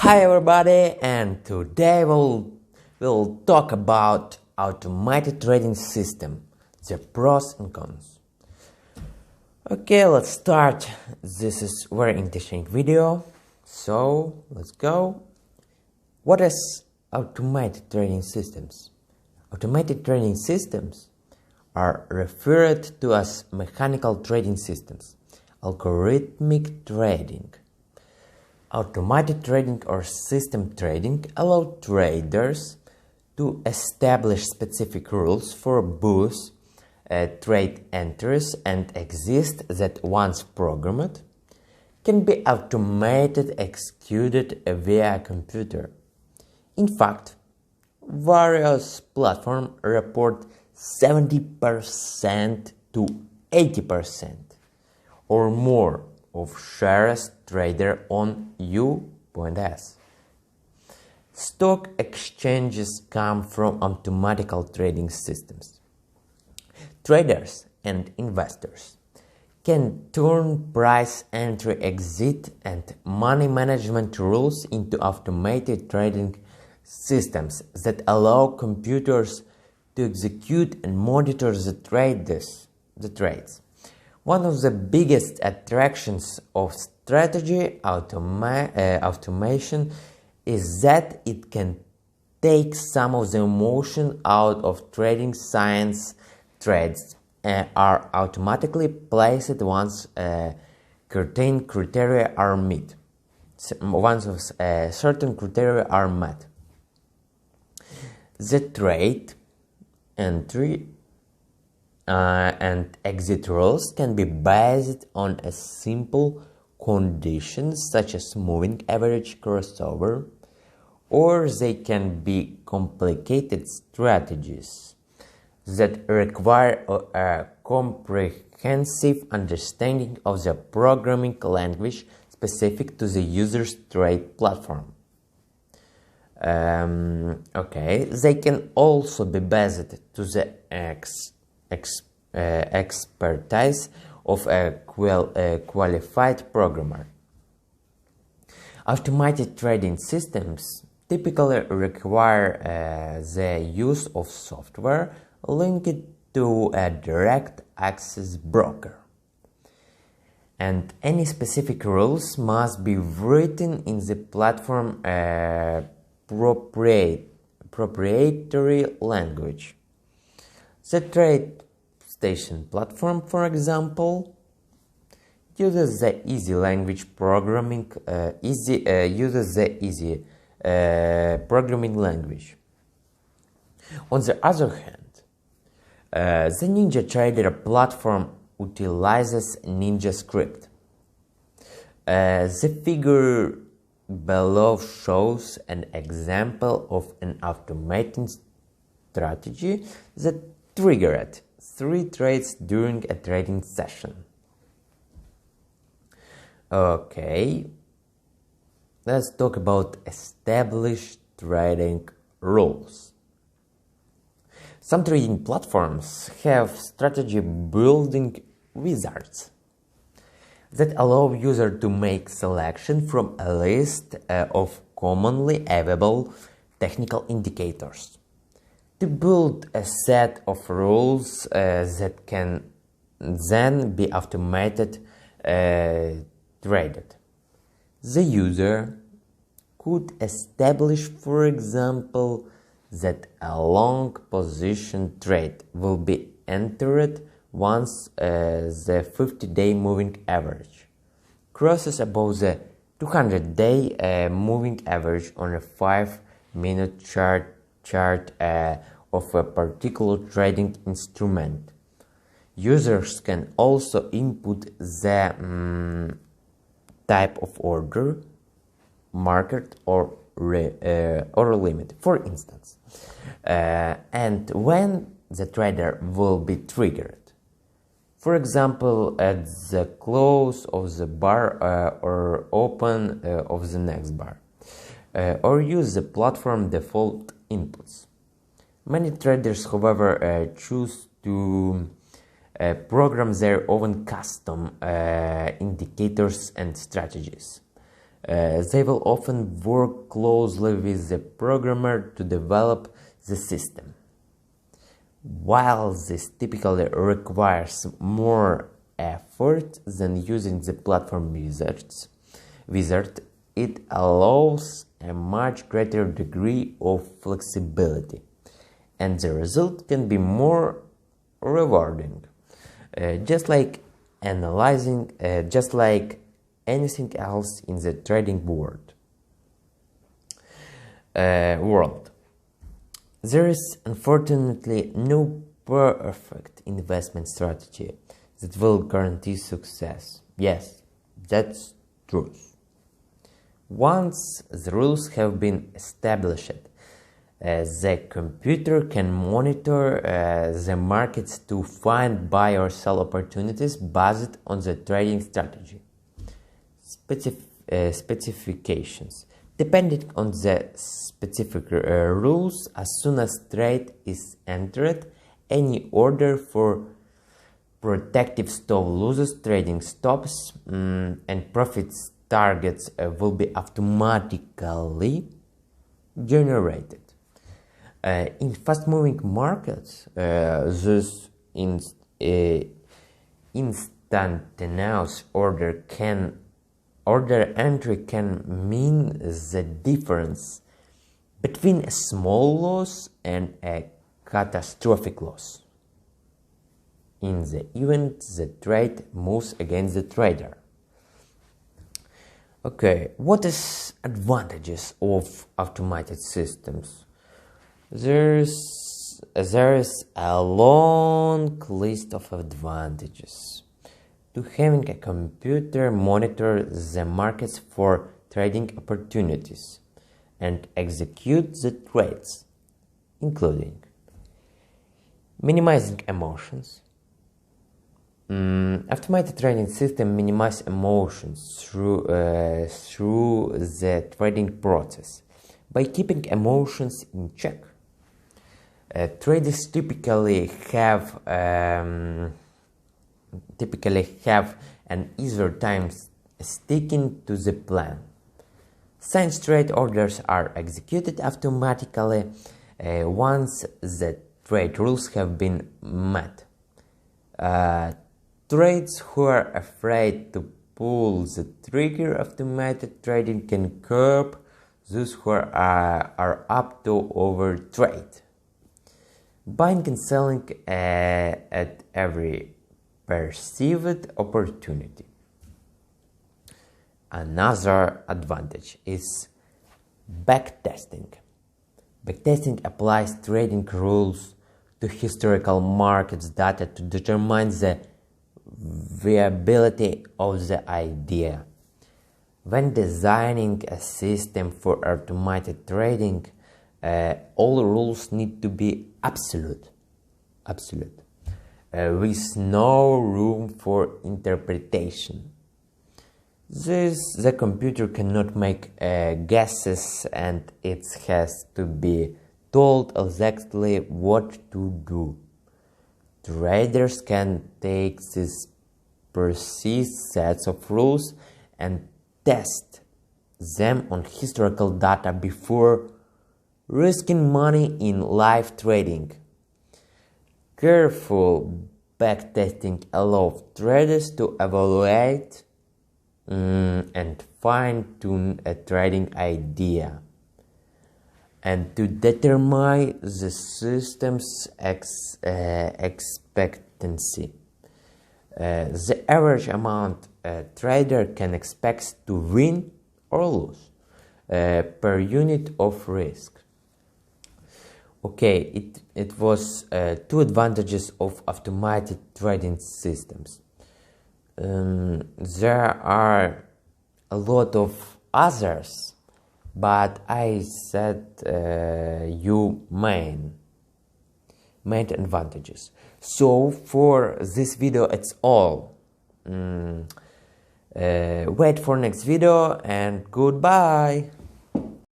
Hi everybody, and today we'll talk about automated trading system, the pros and cons. Okay, let's start. This is very interesting video, so let's go. What is automated trading systems? Automated trading systems are referred to as mechanical trading systems, algorithmic trading. Automated trading or system trading allow traders to establish specific rules for both trade entries and exist that once programmed can be automated executed via a computer. In fact, various platforms report 70% to 80% or more of shares traded on U.S. Stock exchanges come from automatical trading systems. Traders and investors can turn price entry, exit, and money management rules into automated trading systems that allow computers to execute and monitor the trades. One of the biggest attractions of strategy automation is that it can take some of the emotion out of trading since trades are automatically placed once certain criteria are met. Certain criteria are met. The trade entry and exit rules can be based on a simple conditions such as moving average crossover, or they can be complicated strategies that require a comprehensive understanding of the programming language specific to the user's trade platform. They can also be based to the expertise of a qualified programmer. Automated trading systems typically require the use of software linked to a direct access broker, and any specific rules must be written in the platform proprietary language. The TradeStation platform, for example, uses the easy programming language. On the other hand, the NinjaTrader platform utilizes NinjaScript. The figure below shows an example of an automated strategy that triggered 3 trades during a trading session. Okay, let's talk about established trading rules. Some trading platforms have strategy building wizards that allow users to make selection from a list of commonly available technical indicators to build a set of rules that can then be automated traded. The user could establish, for example, that a long position trade will be entered once the 50-day moving average crosses above the 200-day moving average on a 5-minute chart of a particular trading instrument. Users can also input the type of order, market, or limit, for instance, and when the trader will be triggered. For example, at the close of the bar or open of the next bar, or use the platform default inputs. Many traders, however, choose to program their own custom indicators and strategies. They will often work closely with the programmer to develop the system. While this typically requires more effort than using the platform wizard, it allows a much greater degree of flexibility, and the result can be more rewarding. Just like anything else in the trading world. There is unfortunately no perfect investment strategy that will guarantee success. Yes, that's true. Once the rules have been established, the computer can monitor the markets to find buy or sell opportunities based on the trading strategy. Specifications. Depending on the specific rules, as soon as trade is entered, any order for protective stop losses, trading stops, and profits targets will be automatically generated. In fast-moving markets, this instantaneous order entry can mean the difference between a small loss and a catastrophic loss in the event the trade moves against the trader. Okay, what is advantages of automated systems? There is a long list of advantages to having a computer monitor the markets for trading opportunities and execute the trades, including minimizing emotions. Automated trading system minimize emotions through the trading process by keeping emotions in check. Traders typically have an easier time sticking to the plan. Since trade orders are executed automatically once the trade rules have been met. Traders who are afraid to pull the trigger automated trading can curb those who are up to overtrade. Buying and selling at every perceived opportunity. Another advantage is backtesting. Backtesting applies trading rules to historical markets data to determine the viability of the idea. When designing a system for automated trading, all rules need to be absolute, with no room for interpretation. The computer cannot make guesses, and it has to be told exactly what to do. Traders can take these precise sets of rules and test them on historical data before risking money in live trading. Careful backtesting allows traders to evaluate and fine-tune a trading idea and to determine the system's expectancy. The average amount a trader can expect to win or lose per unit of risk. Okay, it was two advantages of automated trading systems. There are a lot of others, but I said you main advantages. So for this video it's all. Wait for next video and goodbye.